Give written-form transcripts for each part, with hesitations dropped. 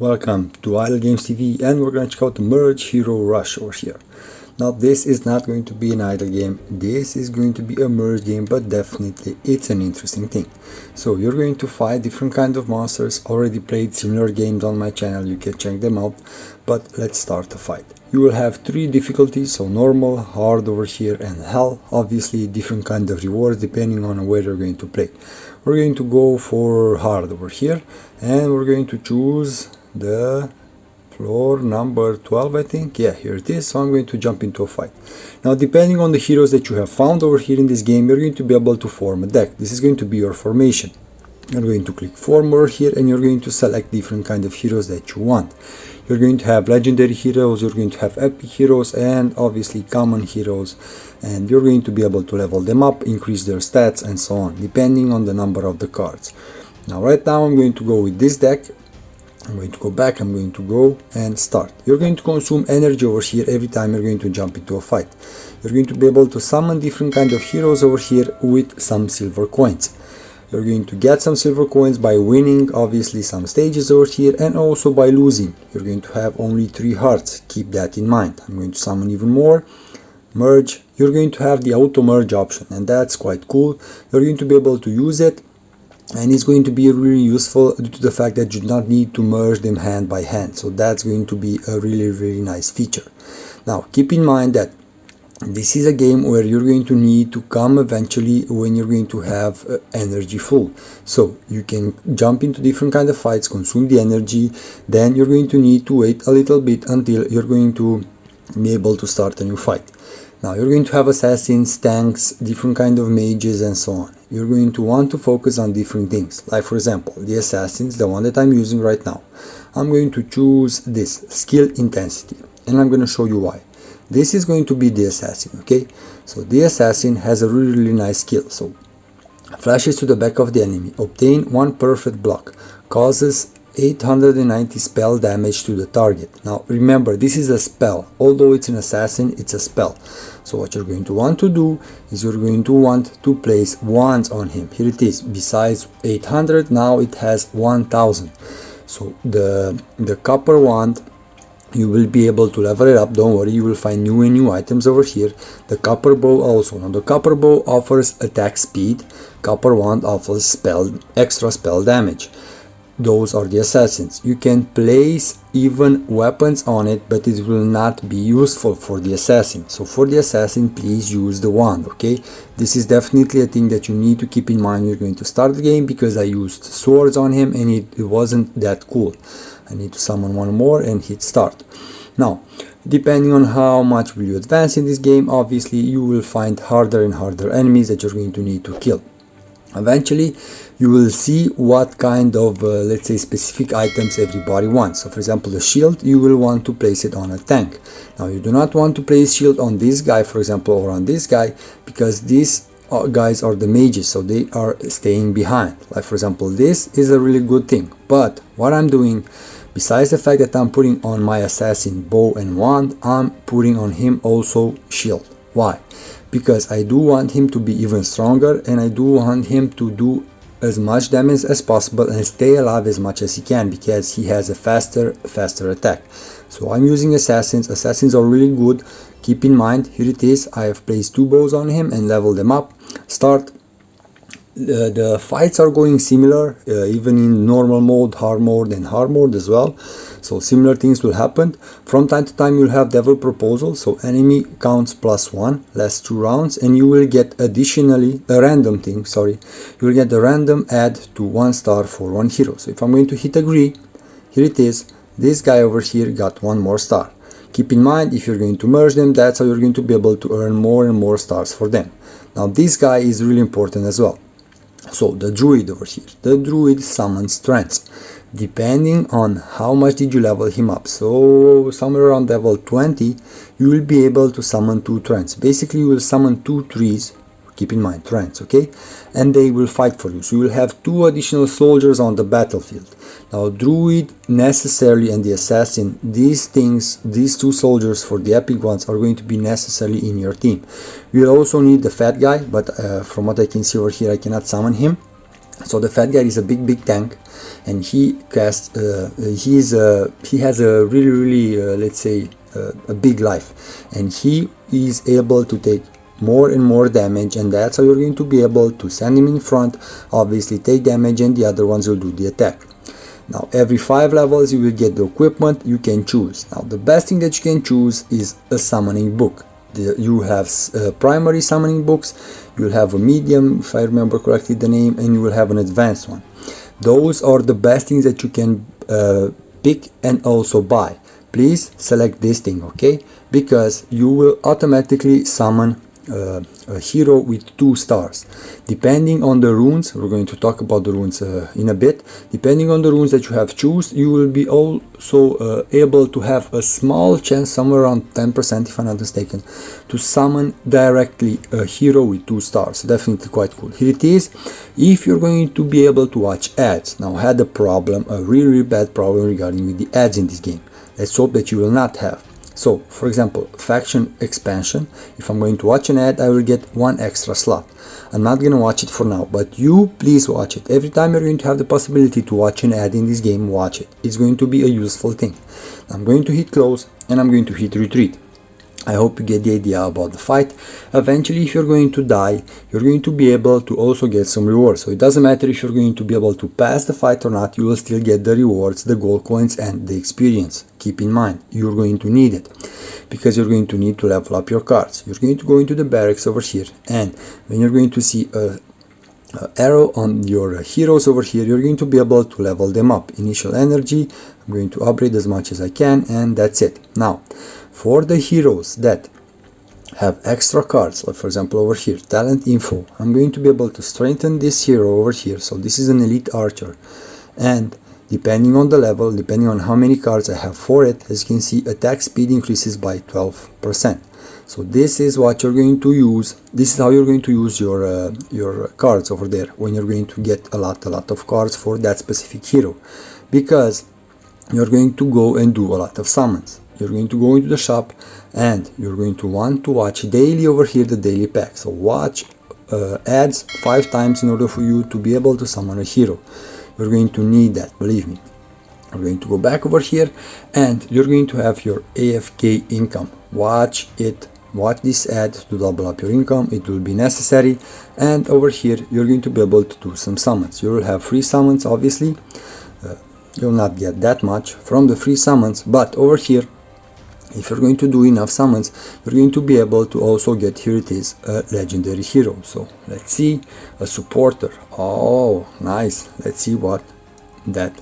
Welcome to Idle Games TV, and we're going to check out the Merge Hero Rush over here. Now this is not going to be an idle game, this is going to be a merge game, but definitely it's an interesting thing. So you're going to fight different kind of monsters. Already played similar games on my channel, you can check them out, but let's start the fight. You will have 3 difficulties, so normal, hard over here, and hell. Obviously different kind of rewards depending on where you're going to play. We're going to go for hard over here, and we're going to choose the floor number 12, I think. Yeah, here it is. So I'm going to jump into a fight. Now depending on the heroes that you have found over here in this game, you're going to be able to form a deck. This is going to be your formation. You're going to click form over here, and you're going to select different kind of heroes that you want. You're going to have legendary heroes, you're going to have epic heroes, and obviously common heroes, and you're going to be able to level them up, increase their stats, and so on, depending on the number of the cards. Now right now I'm going to go with this deck. I'm going to go back, I'm going to go and start. You're going to consume energy over here every time you're going to jump into a fight. You're going to be able to summon different kind of heroes over here with some silver coins. You're going to get some silver coins by winning obviously some stages over here, and also by losing. You're going to have only 3 hearts, keep that in mind. I'm going to summon even more. Merge. You're going to have the auto merge option, and that's quite cool. You're going to be able to use it, and it's going to be really useful due to the fact that you do not need to merge them hand by hand. So that's going to be a really nice feature. Now keep in mind that this is a game where you're going to need to come eventually when you're going to have energy full. So you can jump into different kind of fights, consume the energy, then you're going to need to wait a little bit until you're going to be able to start a new fight. Now you're going to have assassins, tanks, different kind of mages, and so on. You're going to want to focus on different things, like for example the assassins, the one that I'm using right now. I'm going to choose this skill intensity, and I'm going to show you why. This is going to be the assassin, okay? So the assassin has a really nice skill. So flashes to the back of the enemy, obtain 1 perfect block, causes 890 spell damage to the target. Now remember, this is a spell. Although it's an assassin, it's a spell. So what you're going to want to do is you're going to want to place wands on him. Here it is. Besides 800, now it has 1000. So the copper wand, you will be able to level it up. Don't worry, you will find new items over here. The copper bow also. Now the copper bow offers attack speed. Copper wand offers extra spell damage. Those are the assassins. You can place even weapons on it, but it will not be useful for the assassin. So for the assassin, please use the wand, okay? This is definitely a thing that you need to keep in mind when you're going to start the game, because I used swords on him and it wasn't that cool. I need to summon one more and hit start. Now depending on how much will you advance in this game, obviously you will find harder and harder enemies that you're going to need to kill. Eventually you will see what kind of let's say specific items everybody wants. So for example, the shield, you will want to place it on a tank. Now you do not want to place shield on this guy, for example, or on this guy, because these guys are the mages, so they are staying behind. Like for example, this is a really good thing. But what I'm doing, besides the fact that I'm putting on my assassin bow and wand, I'm putting on him also shield. Why? Because I do want him to be even stronger, and I do want him to do as much damage as possible and stay alive as much as he can, because he has a faster attack. So I'm using assassins. Assassins are really good. Keep in mind, here it is. I have placed 2 bows on him and leveled them up. Start. The fights are going similar, even in normal mode, hard mode, and hard mode as well. So similar things will happen. From time to time you'll have devil proposal, so enemy counts +1, lasts 2 rounds, and you will get additionally a random thing, you will get the random add to 1 star for 1 hero. So if I'm going to hit agree, here it is, this guy over here got 1 more star. Keep in mind, if you're going to merge them, that's how you're going to be able to earn more and more stars for them. Now this guy is really important as well. So the druid over here, the druid summons trance. Depending on how much did you level him up, so somewhere around level 20, you will be able to summon 2 trance. Basically you will summon 2 trees, keep in mind trance, okay, and they will fight for you. So you will have 2 additional soldiers on the battlefield. Now druid necessarily, and the assassin, these 2 soldiers for the epic ones are going to be necessarily in your team. You will also need the fat guy, but from what I can see over here, I cannot summon him. So the fat guy is a big tank, and he casts. He has a really let's say a big life, and he is able to take more and more damage, and that's how you're going to be able to send him in front, obviously take damage, and the other ones will do the attack. Now every 5 levels you will get the equipment you can choose. Now the best thing that you can choose is a summoning book. You have primary summoning books, you'll have a medium, if I remember correctly the name, and you will have an advanced one. Those are the best things that you can pick and also buy. Please select this thing, okay? Because you will automatically summon a hero with 2 stars. Depending on the runes, we're going to talk about the runes in a bit. Depending on the runes that you have choose, you will be also able to have a small chance, somewhere around 10% if I'm not mistaken, to summon directly a hero with 2 stars. Definitely quite cool. Here it is. If you're going to be able to watch ads. Now I had a problem, a really bad problem regarding with the ads in this game. Let's hope that you will not have. So, for example, faction expansion, if I'm going to watch an ad, I will get 1 extra slot. I'm not going to watch it for now, but you please watch it. Every time you're going to have the possibility to watch an ad in this game, watch it. It's going to be a useful thing. I'm going to hit close and I'm going to hit retreat. I hope you get the idea about the fight. Eventually, if you're going to die, you're going to be able to also get some rewards. So it doesn't matter if you're going to be able to pass the fight or not, you will still get the rewards, the gold coins and the experience. Keep in mind, you're going to need it, because you're going to need to level up your cards. You're going to go into the barracks over here, and when you're going to see a arrow on your heroes over here, you're going to be able to level them up. Initial energy, I'm going to upgrade as much as I can, and that's it. Now, for the heroes that have extra cards, like for example over here, talent info, I'm going to be able to strengthen this hero over here. So this is an elite archer, and depending on the level, depending on how many cards I have for it, as you can see, attack speed increases by 12%. So this is what you're going to use. This is how you're going to use your cards over there when you're going to get a lot of cards for that specific hero, because you're going to go and do a lot of summons. You're going to go into the shop and you're going to want to watch daily over here the daily pack. So watch ads 5 times in order for you to be able to summon a hero. You're going to need that, believe me. You're going to go back over here and you're going to have your AFK income. Watch it. Watch this ad to double up your income. It will be necessary. And over here you're going to be able to do some summons. You will have free summons, obviously. You'll not get that much from the free summons, but over here, if you're going to do enough summons, you're going to be able to also get, here it is, a legendary hero. So let's see, a supporter. Oh, nice. Let's see what that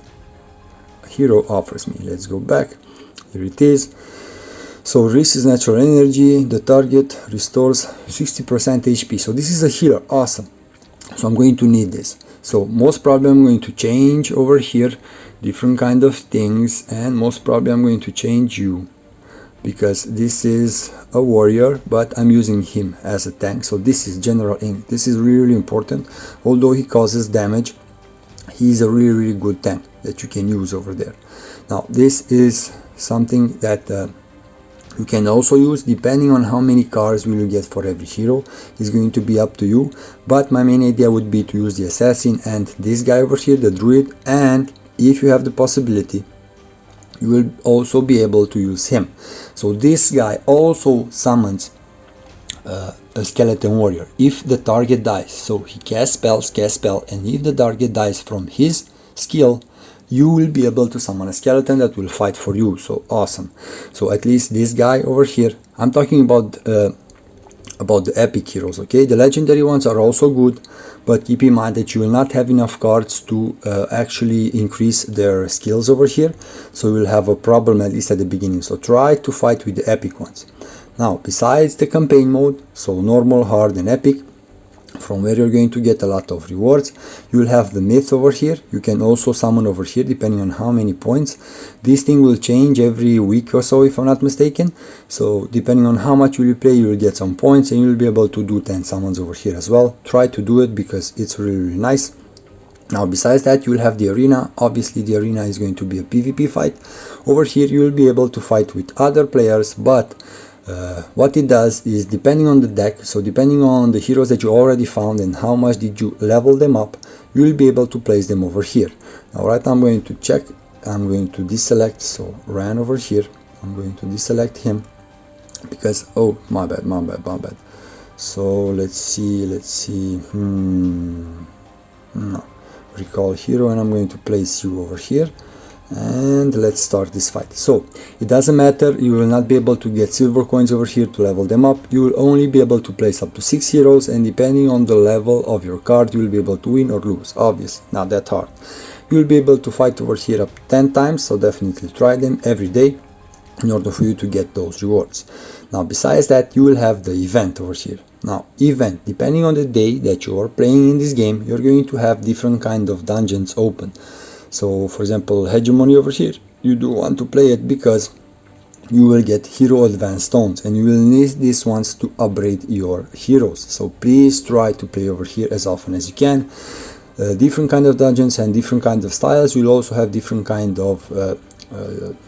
hero offers me. Let's go back. Here it is. So this is natural energy. The target restores 60% HP. So this is a healer. Awesome. So I'm going to need this. So most probably I'm going to change over here different kind of things, and most probably I'm going to change you, because this is a warrior, but I'm using him as a tank. So this is General Ink. This is really important. Although he causes damage, he's a really good tank that you can use over there. Now this is something that you can also use depending on how many cards will you get for every hero. It's going to be up to you, but my main idea would be to use the assassin and this guy over here, the druid, and if you have the possibility, you will also be able to use him. So this guy also summons a skeleton warrior if the target dies. So he casts spell, and if the target dies from his skill, you will be able to summon a skeleton that will fight for you. So awesome. So at least this guy over here, I'm talking about the epic heroes, okay? The legendary ones are also good, but keep in mind that you will not have enough cards to actually increase their skills over here, so you will have a problem at least at the beginning. So try to fight with the epic ones. Now, besides the campaign mode, so normal, hard and epic, from where you're going to get a lot of rewards, you will have the myth over here. You can also summon over here depending on how many points. This thing will change every week or so if I'm not mistaken, so depending on how much you play, you will get some points, and you'll be able to do 10 summons over here as well. Try to do it because it's really nice. Now besides that, you will have the arena. Obviously the arena is going to be a PvP fight. Over here you will be able to fight with other players, but What it does is, depending on the deck, so depending on the heroes that you already found and how much did you level them up, you will be able to place them over here. Now right now I'm going to check, I'm going to deselect, so Ran over here, I'm going to deselect him because, oh, my bad. So let's see, no, recall hero, and I'm going to place you over here. And let's start this fight. So it doesn't matter, you will not be able to get silver coins over here to level them up. You will only be able to place up to 6 heroes, and depending on the level of your card, you will be able to win or lose. Obviously not that hard. You will be able to fight over here up to 10 times, so definitely try them every day in order for you to get those rewards. Now besides that, you will have the event over here. Now event, depending on the day that you are playing in this game, you're going to have different kind of dungeons open. So for example, hegemony over here, you do want to play it because you will get hero advanced stones, and you will need these ones to upgrade your heroes. So please try to play over here as often as you can. Different kind of dungeons and different kind of styles. You'll also have different kind of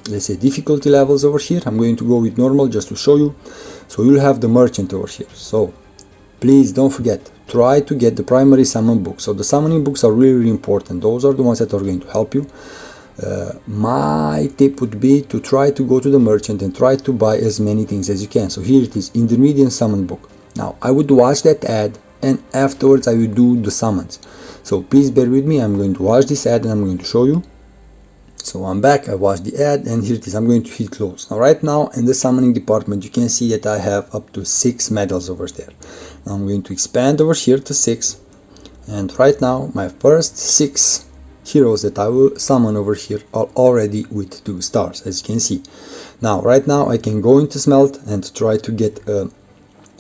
let's say difficulty levels over here. I'm going to go with normal just to show you. So you'll have the merchant over here. So please don't forget, try to get the primary summon books. So the summoning books are really important. Those are the ones that are going to help you. My tip would be to try to go to the merchant and try to buy as many things as you can. So here it is, intermediate summon book. Now I would watch that ad, and afterwards I will do the summons. So please bear with me, I'm going to watch this ad and I'm going to show you. So I'm back, I watched the ad, and here it is, I'm going to hit close. Now right now in the summoning department, you can see that I have up to 6 medals over there. Now I'm going to expand over here to 6, and right now my first 6 heroes that I will summon over here are already with 2 stars, as you can see. Now right now I can go into smelt and try to get a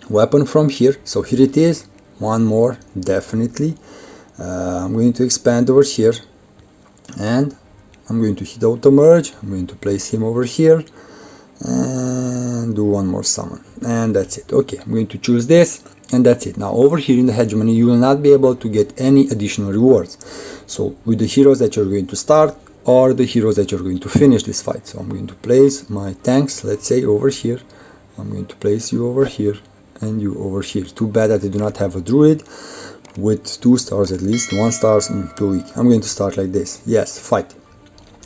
weapon from here. So here it is, one more, definitely. I'm going to expand over here, and I'm going to hit auto merge. I'm going to place him over here and do one more summon, and that's it. Okay, I'm going to choose this, and that's it. Now over here in the hegemony, you will not be able to get any additional rewards. So with the heroes that you're going to start or the heroes that you're going to finish this fight. So I'm going to place my tanks, let's say over here. I'm going to place you over here and you over here. Too bad that I do not have a druid with 2 stars at least. 1 star too weak. I'm going to start like this. Yes, fight.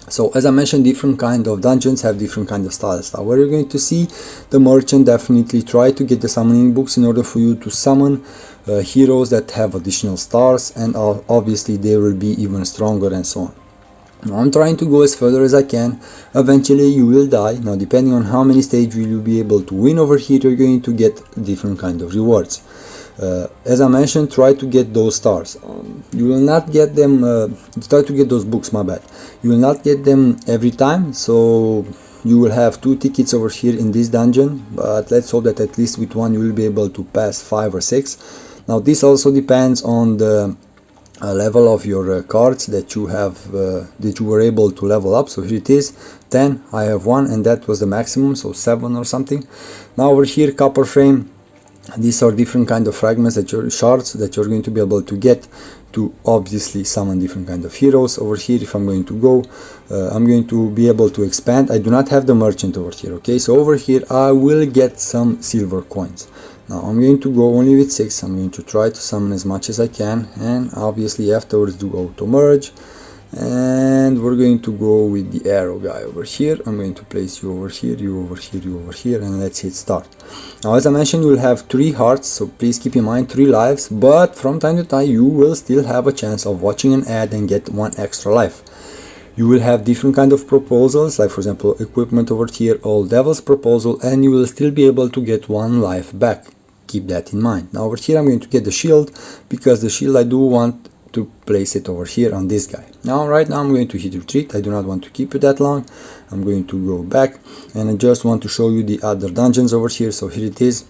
So as I mentioned, different kind of dungeons have different kind of styles. Now where you're going to see the merchant, definitely try to get the summoning books in order for you to summon heroes that have additional stars, and obviously they will be even stronger and so on. Now I'm trying to go as further as I can. Eventually you will die. Now depending on how many stages will you be able to win over here, you're going to get different kind of rewards. As I mentioned, try to get those stars. You will not get them, try to get those books, my bad. You will not get them every time, so you will have 2 tickets over here in this dungeon, but let's hope that at least with one you will be able to pass 5 or 6. Now this also depends on the level of your cards that you have, that you were able to level up. So here it is, 10, I have 1, and that was the maximum, so 7 or something. Now over here, copper frame. These are different kind of fragments, that your shards that you're going to be able to get to obviously summon different kind of heroes. Over here, if I'm going to go, I'm going to be able to expand. I do not have the merchant over here, okay? So over here I will get some silver coins. Now I'm going to go only with 6. I'm going to try to summon as much as I can, and obviously afterwards do auto merge. And we're going to go with the arrow guy over here. I'm going to place you over here, you over here, you over here, and let's hit start. Now as I mentioned, you will have 3 hearts, so please keep in mind 3 lives, but from time to time you will still have a chance of watching an ad and get 1 extra life. You will have different kind of proposals, like for example equipment over here, all devils proposal, and you will still be able to get 1 life back. Keep that in mind. Now over here I'm going to get the shield, because the shield I do want to place it over here on this guy. Now right now I'm going to hit retreat. I do not want to keep it that long. I'm going to go back, and I just want to show you the other dungeons over here. So here it is.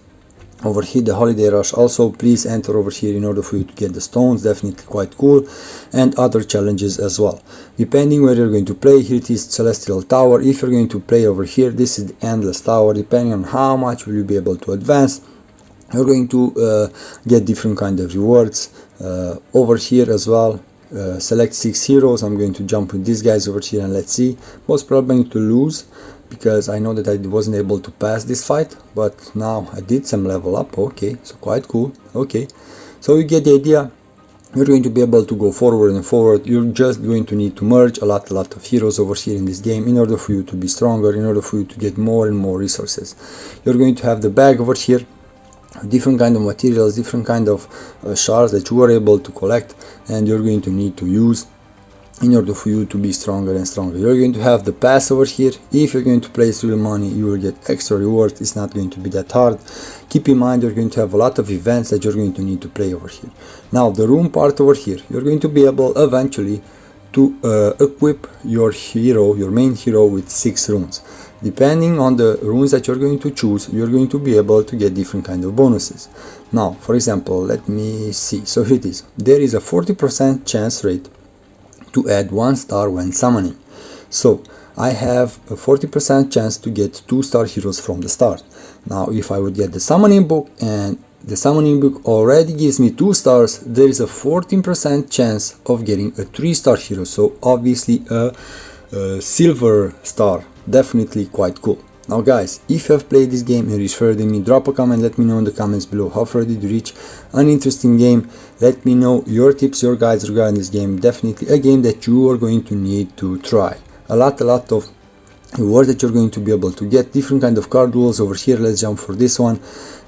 Over here, the holiday rush. Also please enter over here in order for you to get the stones, definitely quite cool, and other challenges as well. Depending where you're going to play, here it is celestial tower. If you're going to play over here, this is the endless tower. Depending on how much will you be able to advance, you're going to get different kind of rewards over here as well. select 6 heroes. I'm going to jump with these guys over here and let's see. Most probably going to lose because I know that I wasn't able to pass this fight, but now I did some level up. Okay, so quite cool. Okay, so you get the idea. You're going to be able to go forward and forward. You're just going to need to merge a lot of heroes over here in this game in order for you to be stronger, in order for you to get more and more resources. You're going to have the bag over here, different kind of materials, different kind of shards that you are able to collect, and you're going to need to use in order for you to be stronger and stronger. You're going to have the pass over here. If you're going to place real money, you will get extra rewards. It's not going to be that hard. Keep in mind you're going to have a lot of events that you're going to need to play over here. Now the rune part over here, you're going to be able eventually to equip your hero, your main hero, with 6 runes. Depending on the runes that you're going to choose, you're going to be able to get different kind of bonuses. Now for example, let me see. So here it is. There is a 40% chance rate to add 1 star when summoning. So I have a 40% chance to get 2-star heroes from the start. Now if I would get the summoning book, and the summoning book already gives me 2 stars, there is a 14% chance of getting a 3-star hero. So obviously a silver star. Definitely quite cool. Now guys, if you have played this game and reached further than me, drop a comment, let me know in the comments below how far did you reach. An interesting game. Let me know your tips, your guides regarding this game. Definitely a game that you are going to need to try. A lot of rewards that you're going to be able to get, different kind of card duels over here. Let's jump for this one.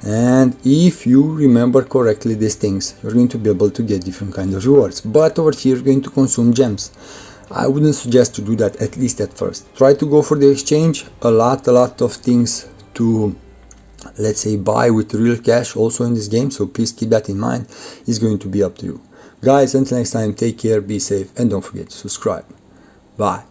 And if you remember correctly these things, you're going to be able to get different kind of rewards. But over here you're going to consume gems. I wouldn't suggest to do that, at least at first. Try to go for the exchange. A lot of things to, let's say, buy with real cash also in this game, so please keep that in mind. It's going to be up to you. Guys, until next time, take care, be safe, and don't forget to subscribe. Bye.